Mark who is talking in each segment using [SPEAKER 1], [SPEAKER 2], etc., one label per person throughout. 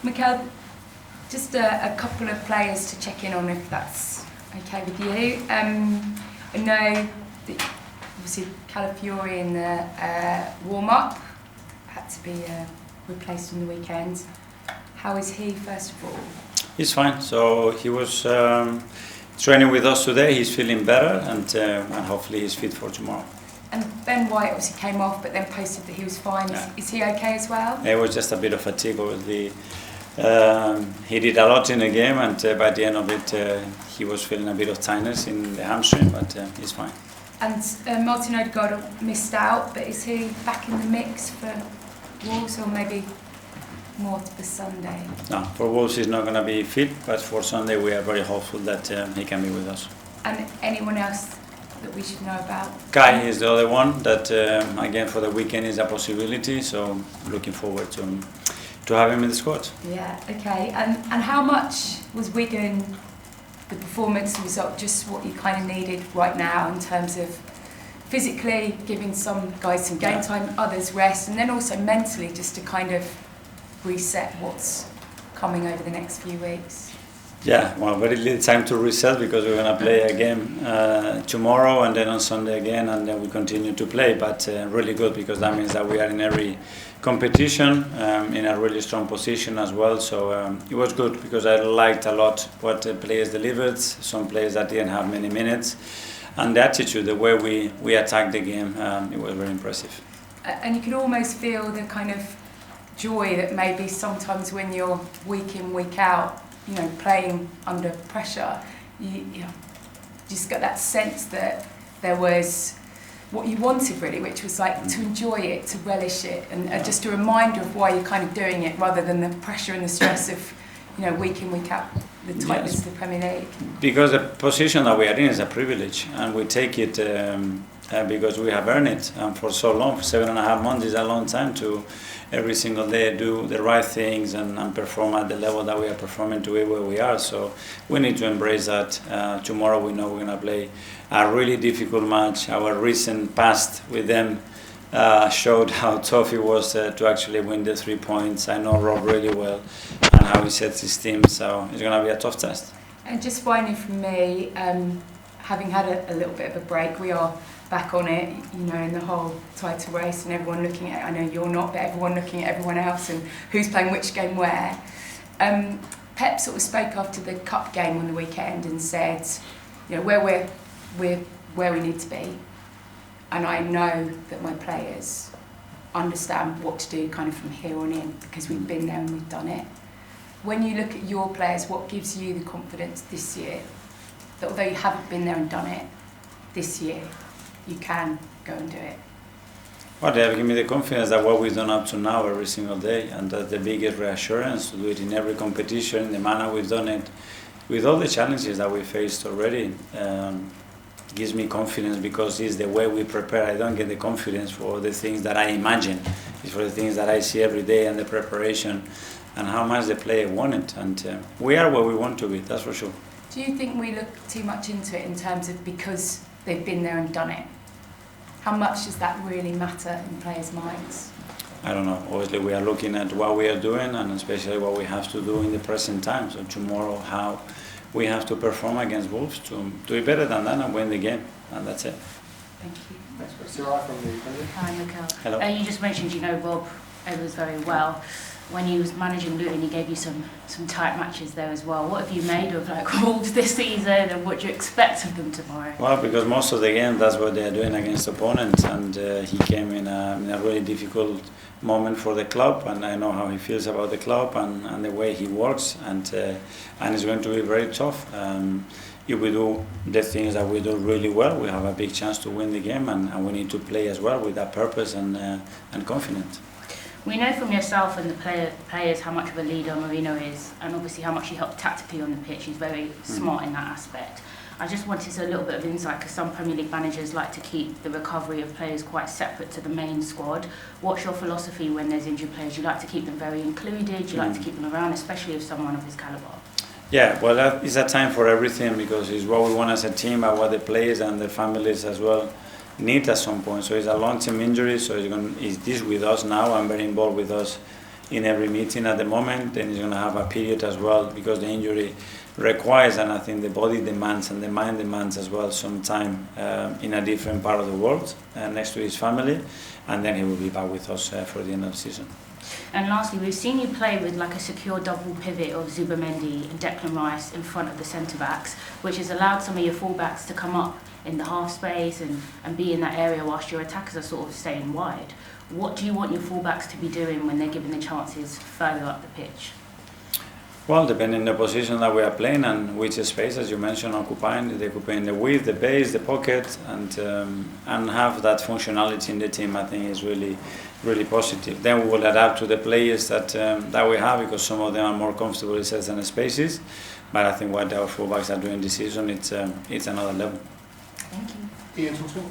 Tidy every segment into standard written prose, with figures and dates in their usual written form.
[SPEAKER 1] Mikel, just a couple of players to check in on, if that's okay with you. I know that obviously Calafiori in the warm-up had to be replaced on the weekend. How is he, first of all?
[SPEAKER 2] He's fine. So he was training with us today. He's feeling better, and hopefully he's fit for tomorrow.
[SPEAKER 1] And Ben White obviously came off, but then posted that he was fine.
[SPEAKER 2] Yeah.
[SPEAKER 1] Is he okay as well?
[SPEAKER 2] It was just a bit of fatigue, obviously. He did a lot in the game, and by the end of it, he was feeling a bit of tightness in the hamstring, but he's fine.
[SPEAKER 1] And Martin Odegaard missed out, but is he back in the mix for Wolves, or maybe more for Sunday?
[SPEAKER 2] No, for Wolves he's not going to be fit, but for Sunday we are very hopeful that he can be with us.
[SPEAKER 1] And anyone else that we should know about?
[SPEAKER 2] Kai is the other one that, again, for the weekend is a possibility, so looking forward to have him in the squad.
[SPEAKER 1] Yeah, okay. And how much was Wigan, the performance, the result, just what you kind of needed right now in terms of physically giving some guys some game time, others rest, and then also mentally just to kind of reset what's coming over the next few weeks?
[SPEAKER 2] Yeah, well, very little time to reset because we're going to play a game tomorrow and then on Sunday again, and then we continue to play, but really good because that means that we are in every competition in a really strong position as well. So it was good because I liked a lot what the players delivered, some players that didn't have many minutes, and the attitude, the way we attacked the game, it was very impressive.
[SPEAKER 1] And you can almost feel the kind of joy that maybe sometimes when you're week in, week out, you know, playing under pressure, you just got that sense that there was what you wanted really, which was like to enjoy it, to relish it, and just a reminder of why you're kind of doing it, rather than the pressure and the stress of, you know, week in, week out, the tightness of the Premier League. Because
[SPEAKER 2] the position that we are in is a privilege, and we take it because we have earned it for so long. 7.5 months is a long time to every single day do the right things and perform at the level that we are performing to be where we are. So we need to embrace that. Tomorrow we know we're going to play a really difficult match. Our recent past with them showed how tough it was to actually win the 3 points. I know Rob really well and how he sets his team, so it's going to be a tough test.
[SPEAKER 1] And just finally from me, having had a little bit of a break, we are back on it, you know, in the whole title race, and everyone looking at, I know you're not, but everyone looking at everyone else and who's playing which game where. Pep sort of spoke after the cup game on the weekend and said, you know, we're where we need to be, and I know that my players understand what to do kind of from here on in because we've been there and we've done it. When you look at your players, what gives you the confidence this year that although you haven't been there and done it this year, you can go and do it?
[SPEAKER 2] Well, they have given me the confidence that what we've done up to now every single day, and that's the biggest reassurance to do it in every competition, in the manner we've done it, with all the challenges that we faced already. Gives me confidence because it's the way we prepare. I don't get the confidence for the things that I imagine. It's for the things that I see every day and the preparation and how much the player want it. And we are where we want to be, that's for sure.
[SPEAKER 1] Do you think we look too much into it in terms of because they've been there and done it? How much does that really matter in players' minds?
[SPEAKER 2] I don't know. Obviously, we are looking at what we are doing and especially what we have to do in the present time. So tomorrow, how we have to perform against Wolves to do it better than that and win the game. And that's it.
[SPEAKER 1] Thank you.
[SPEAKER 3] Next, Sarah from the Premier.
[SPEAKER 4] Hi, Mikel.
[SPEAKER 2] Hello.
[SPEAKER 4] You just mentioned you know Rob Edwards very well. When he was managing Luton, he gave you some tight matches there as well. What have you made of Wolves this season, and what do you expect of them tomorrow?
[SPEAKER 2] Well, because most of the game, that's what they are doing against opponents, and he came in a really difficult moment for the club, and I know how he feels about the club and the way he works, and it's going to be very tough. If we do the things that we do really well, we have a big chance to win the game, and we need to play as well with that purpose and confidence.
[SPEAKER 4] We know from yourself and the players how much of a leader Molineux is, and obviously how much he helped tactically on the pitch. He's very smart in that aspect. I just wanted a little bit of insight, because some Premier League managers like to keep the recovery of players quite separate to the main squad. What's your philosophy when there's injured players? Do you like to keep them very included? Do you like to keep them around, especially if someone of his calibre?
[SPEAKER 2] Yeah, well, that is a time for everything, because it's what we want as a team, and what the players and the families as well need at some point. So it's a long-term injury, so is this with us now and very involved with us in every meeting at the moment. Then he's going to have a period as well because the injury requires, and I think the body demands and the mind demands as well, some time in a different part of the world next to his family, and then he will be back with us for the end of the season.
[SPEAKER 4] And lastly, we've seen you play with like a secure double pivot of Zubamendi and Declan Rice in front of the centre-backs, which has allowed some of your full-backs to come up in the half space and be in that area whilst your attackers are sort of staying wide. What do you want your full-backs to be doing when they're given the chances further up the pitch?
[SPEAKER 2] Well, depending on the position that we are playing and which space, as you mentioned, occupying, they occupying the width, the base, the pocket, and have that functionality in the team, I think is really, really positive. Then we will adapt to the players that we have, because some of them are more comfortable in certain spaces. But I think what our fullbacks are doing this season, it's another level.
[SPEAKER 4] Thank you.
[SPEAKER 3] Ian Thompson.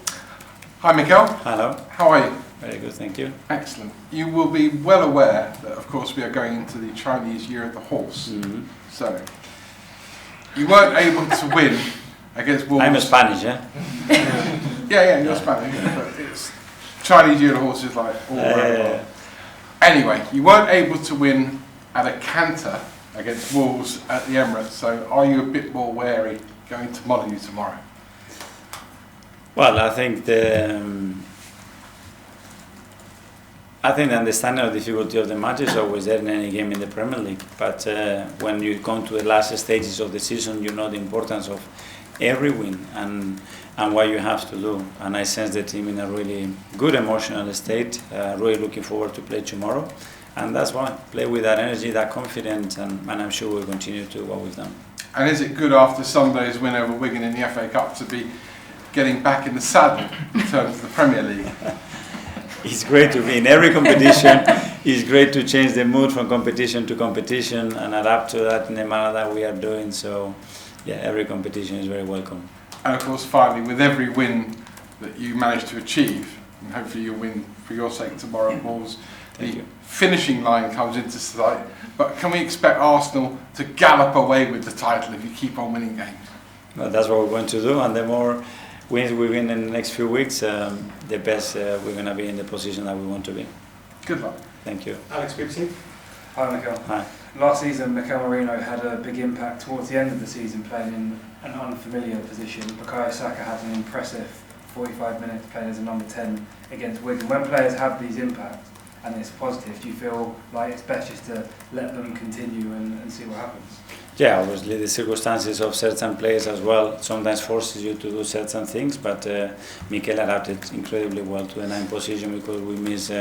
[SPEAKER 3] Hi, Mikel.
[SPEAKER 2] Hello.
[SPEAKER 3] How are you?
[SPEAKER 2] Very good, thank you.
[SPEAKER 3] Excellent. You will be well aware that, of course, we are going into the Chinese Year of the Horse.
[SPEAKER 2] Mm-hmm.
[SPEAKER 3] So, you weren't able to win against Wolves.
[SPEAKER 2] I'm a Spanish, yeah?
[SPEAKER 3] yeah, you're Spanish. Yeah, but it's Chinese Year of the Horse is like all over. Anyway, you weren't able to win at a canter against Wolves at the Emirates. So, are you a bit more wary going to Molineux tomorrow?
[SPEAKER 2] Well, I think the understanding of the difficulty of the match is always there in any game in the Premier League. But when you come to the last stages of the season, you know the importance of every win and what you have to do. And I sense the team in a really good emotional state, really looking forward to play tomorrow. And that's why, play with that energy, that confidence, and I'm sure we'll continue to what we've done.
[SPEAKER 3] And is it good after Sunday's win over Wigan in the FA Cup to be getting back in the saddle in terms of the Premier League?
[SPEAKER 2] It's great to be in every competition. It's great to change the mood from competition to competition and adapt to that in the manner that we are doing. So, yeah, every competition is very welcome.
[SPEAKER 3] And of course, finally, with every win that you manage to achieve, and hopefully you'll win for your sake tomorrow at Wolves, the finishing line comes into sight. But can we expect Arsenal to gallop away with the title if you keep on winning games?
[SPEAKER 2] Well, that's what we're going to do, and the more wins we win in the next few weeks, the best we're going to be in the position that we want to be.
[SPEAKER 3] Good luck.
[SPEAKER 2] Thank you.
[SPEAKER 5] Alex BBC. Hi, Mikel.
[SPEAKER 2] Hi.
[SPEAKER 5] Last season, Mikel Marino had a big impact towards the end of the season, playing in an unfamiliar position. Bukayo Saka had an impressive 45 minutes playing as a number 10 against Wigan. When players have these impacts and it's positive, do you feel like it's best just to let them continue and see what happens?
[SPEAKER 2] Yeah, obviously the circumstances of certain players as well sometimes forces you to do certain things, but Mikel adapted incredibly well to the 9th position because we missed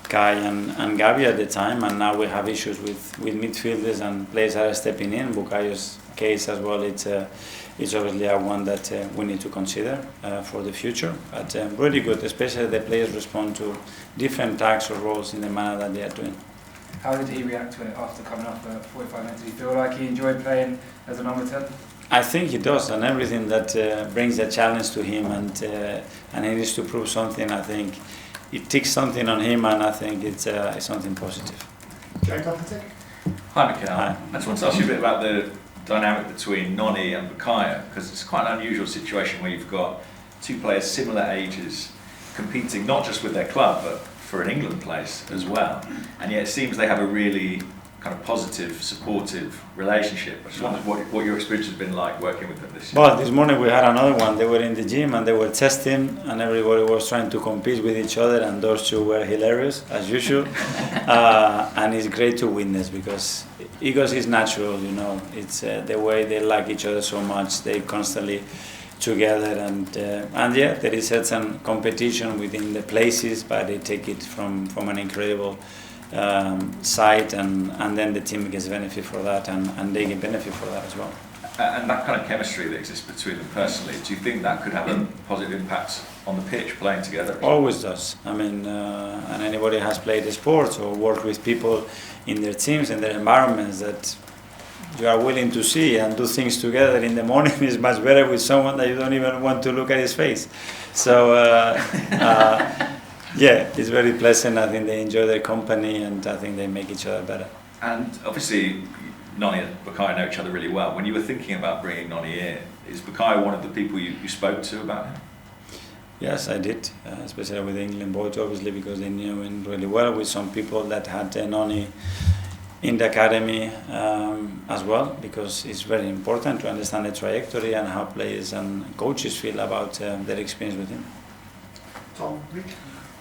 [SPEAKER 2] Kai and Gabi at the time, and now we have issues with midfielders and players that are stepping in. Bukayo's case as well, it's obviously a one that we need to consider for the future, but really good, especially the players respond to different tasks or roles in the manner that they are doing.
[SPEAKER 5] How did he react to it after coming up at 45 minutes? Did he feel like he enjoyed playing as a number 10?
[SPEAKER 2] I think he does, and everything that brings a challenge to him and he needs to prove something, I think it ticks something on him, and I think it's something positive.
[SPEAKER 3] James Atlantic.
[SPEAKER 6] Hi, Mikel.
[SPEAKER 2] Hi.
[SPEAKER 6] I just want to ask you a bit about the dynamic between Noni and Bukayo, because it's quite an unusual situation where you've got two players similar ages competing not just with their club but for an England place as well, and yet it seems they have a really kind of positive, supportive relationship. I just wondered what your experience has been like working with them this year.
[SPEAKER 2] Well, this morning we had another one. They were in the gym and they were testing, and everybody was trying to compete with each other, and those two were hilarious as usual. And it's great to witness because it's natural, you know. It's the way they like each other so much. They constantly together, and yeah, there is certain competition within the places, but they take it from an incredible side, and then the team gets benefit for that, and they get benefit for that as well.
[SPEAKER 6] And that kind of chemistry that exists between them personally, do you think that could have a positive impact on the pitch playing together?
[SPEAKER 2] Always does. I mean, and anybody has played the sports or worked with people in their teams and their environments that you are willing to see and do things together in the morning is much better with someone that you don't even want to look at his face. So yeah, it's very pleasant. I think they enjoy their company, and I think they make each other better.
[SPEAKER 6] And obviously Noni and Bukayo know each other really well. When you were thinking about bringing Noni in, is Bukayo one of the people you spoke to about him?
[SPEAKER 2] Yes, I did, especially with the England boys, obviously, because they knew him really well, with some people that had Noni in the academy as well, because it's very important to understand the trajectory and how players and coaches feel about their experience with him.
[SPEAKER 7] Tom, Rick?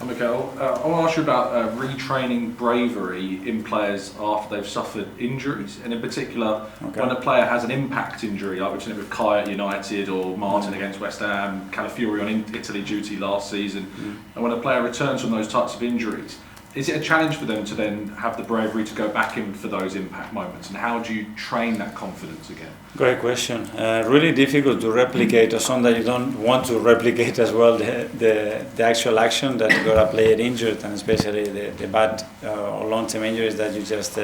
[SPEAKER 8] Mikel, I want to ask you about retraining bravery in players after they've suffered injuries, and in particular when a player has an impact injury, like we've seen it with Kai at United or Martin against West Ham, Calafiori on Italy duty last season, and when a player returns from those types of injuries, is it a challenge for them to then have the bravery to go back in for those impact moments, and how do you train that confidence again?
[SPEAKER 2] Great question. Really difficult to replicate, or something that you don't want to replicate as well, the actual action that you got a player injured, and especially the bad or long-term injuries that you just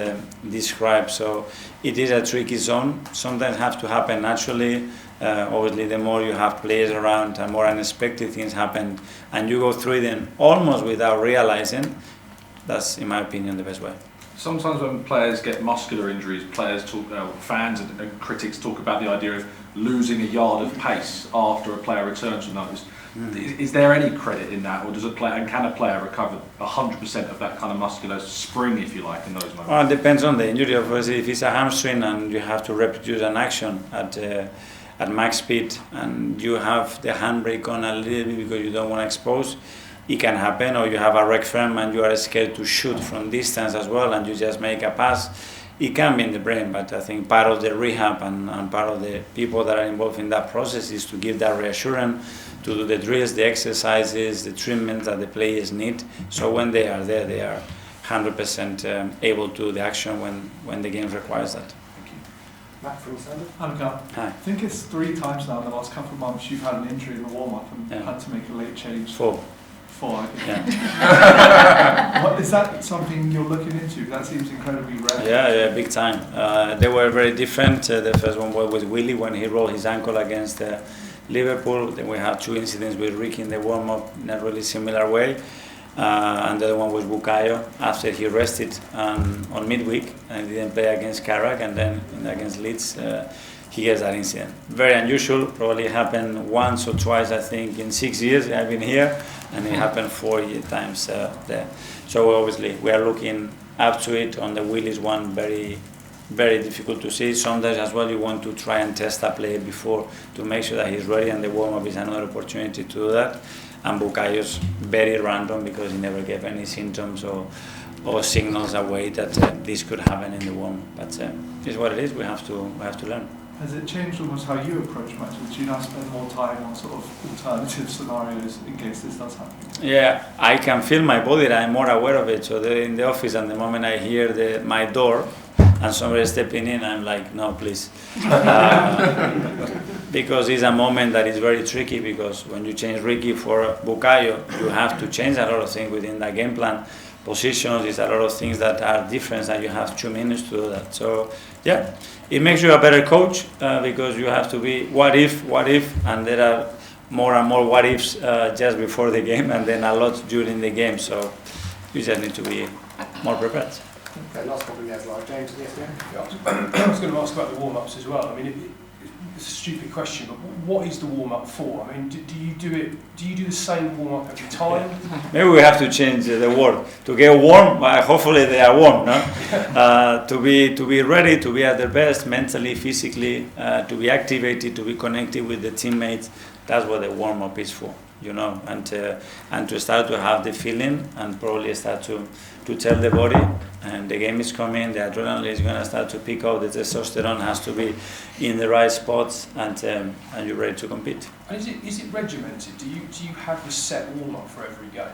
[SPEAKER 2] described. So it is a tricky zone. Sometimes have to happen naturally. Obviously, the more you have players around and more unexpected things happen, and you go through them almost without realizing, that's, in my opinion, the best way.
[SPEAKER 8] Sometimes when players get muscular injuries, players talk, fans and critics talk about the idea of losing a yard of pace after a player returns from those. Is there any credit in that, or does a player, and can a player recover 100% of that kind of muscular spring, if you like, in those moments?
[SPEAKER 2] Well, it depends on the injury. Obviously, if it's a hamstring and you have to reproduce an action at max speed, and you have the handbrake on a little bit because you don't want to expose, it can happen. Or you have a rec frame and you are scared to shoot from distance as well, and you just make a pass. It can be in the brain, but I think part of the rehab and part of the people that are involved in that process is to give that reassurance, to do the drills, the exercises, the treatments that the players need. So when they are there, they are 100% able to do the action when the game requires that.
[SPEAKER 7] Matt from Standard.
[SPEAKER 9] I think it's 3 times now in the last couple of months you've had an injury in the warm-up and had to make a late change.
[SPEAKER 2] 4.
[SPEAKER 9] 4, I think. Yeah. Is that something you're looking into? That seems incredibly rare.
[SPEAKER 2] Yeah, big time. They were very different. The first one was with Willie when he rolled his ankle against Liverpool. Then we had 2 incidents with Ricky in the warm-up in a really similar way. And the other one was Bukayo after he rested on midweek and didn't play against Carrack, and then against Leeds he gets that incident. Very unusual, probably happened once or twice I think in 6 years I've been here, and it happened 4 times there. So obviously we are looking up to it. On the Willis one, very very difficult to see. Sometimes as well you want to try and test a player before to make sure that he's ready, and the warm-up is another opportunity to do that. And Bukayo's very random because he never gave any symptoms or signals away that this could happen in the warm. But it's what it is. We have to learn.
[SPEAKER 9] Has it changed almost how you approach matches? Do you now spend more time on sort of alternative scenarios in case this does happen? Yeah,
[SPEAKER 2] I can feel my body. I'm more aware of it. So in the office, and the moment I hear my door and somebody stepping in, I'm like, no, please. Because it's a moment that is very tricky, because when you change Ricky for Bukayo, you have to change a lot of things within that game plan. Positions is a lot of things that are different, and you have 2 minutes to do that. So yeah, it makes you a better coach because you have to be what if, and there are more and more what ifs just before the game, and then a lot during the game. So you just need to be more prepared.
[SPEAKER 7] Okay, last couple of years, like James and
[SPEAKER 10] I was going to ask about the warm-ups as well. I mean, it's a stupid question, but what is the warm-up for? I mean, do you do the same warm-up every time?
[SPEAKER 2] Maybe we have to change the word. To get warm, hopefully they are warm, no? To be ready, to be at their best, mentally, physically, to be activated, to be connected with the teammates. That's what the warm-up is for, you know, and to start to have the feeling, and probably start to tell the body, and the game is coming, the adrenaline is going to start to pick up, the testosterone has to be in the right spots, and you're ready to compete.
[SPEAKER 10] And is it regimented? Do you have a set warm-up for every game,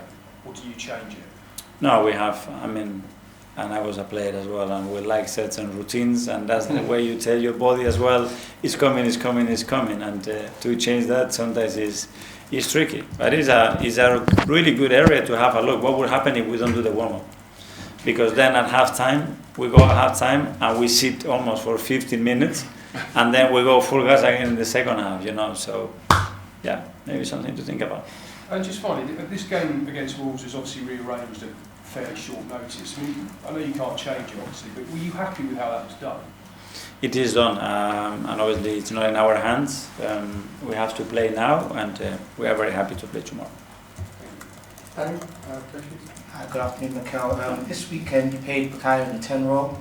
[SPEAKER 10] or do you change it?
[SPEAKER 2] No, we have, and I was a player as well, and we like certain routines, and that's the way you tell your body as well, it's coming, and to change that sometimes is tricky. But it's a really good area to have a look. What would happen if we don't do the warm-up? Because then at halftime, we go at halftime and we sit almost for 15 minutes, and then we go full gas again in the second half, you know. So, yeah, maybe something to think about.
[SPEAKER 10] And just finally, this game against Wolves was obviously rearranged at fairly short notice. I mean, I know you can't change it, obviously, but were you happy with how that was done?
[SPEAKER 2] it is done, and obviously it's not in our hands. We have to play now, and we are very happy to play tomorrow.
[SPEAKER 7] Danny,
[SPEAKER 11] Hi, good afternoon, Mikel. This weekend you played Bukayo in the 10 role.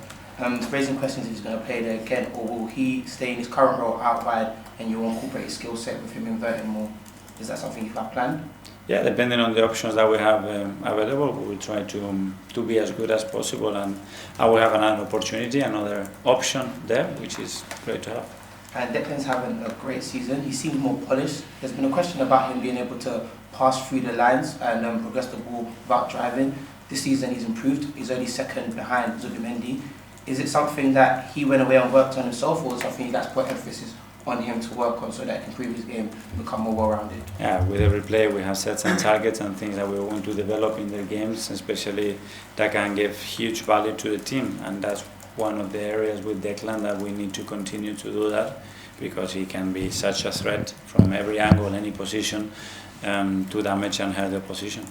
[SPEAKER 11] Raising questions if he's going to play there again, or will he stay in his current role out wide and you will incorporate his skill set with him inverting more? Is that something you have planned?
[SPEAKER 2] Yeah, depending on the options that we have available, we will try to be as good as possible, and I will have another opportunity, another option there, which is great to have.
[SPEAKER 11] And Declan's having a great season. He seems more polished. There's been a question about him being able to pass through the lines and progress the ball without driving. This season he's improved. He's only second behind Zubimendi. Is it something that he went away and worked on himself, or something you guys put emphasis on him to work on so that he can improve his game and become more well-rounded?
[SPEAKER 2] Yeah, with every player we have set some targets and things that we want to develop in their games, especially that can give huge value to the team, and that's one of the areas with Declan that we need to continue to do that, because he can be such a threat from every angle, any position, to damage and hurt the opposition.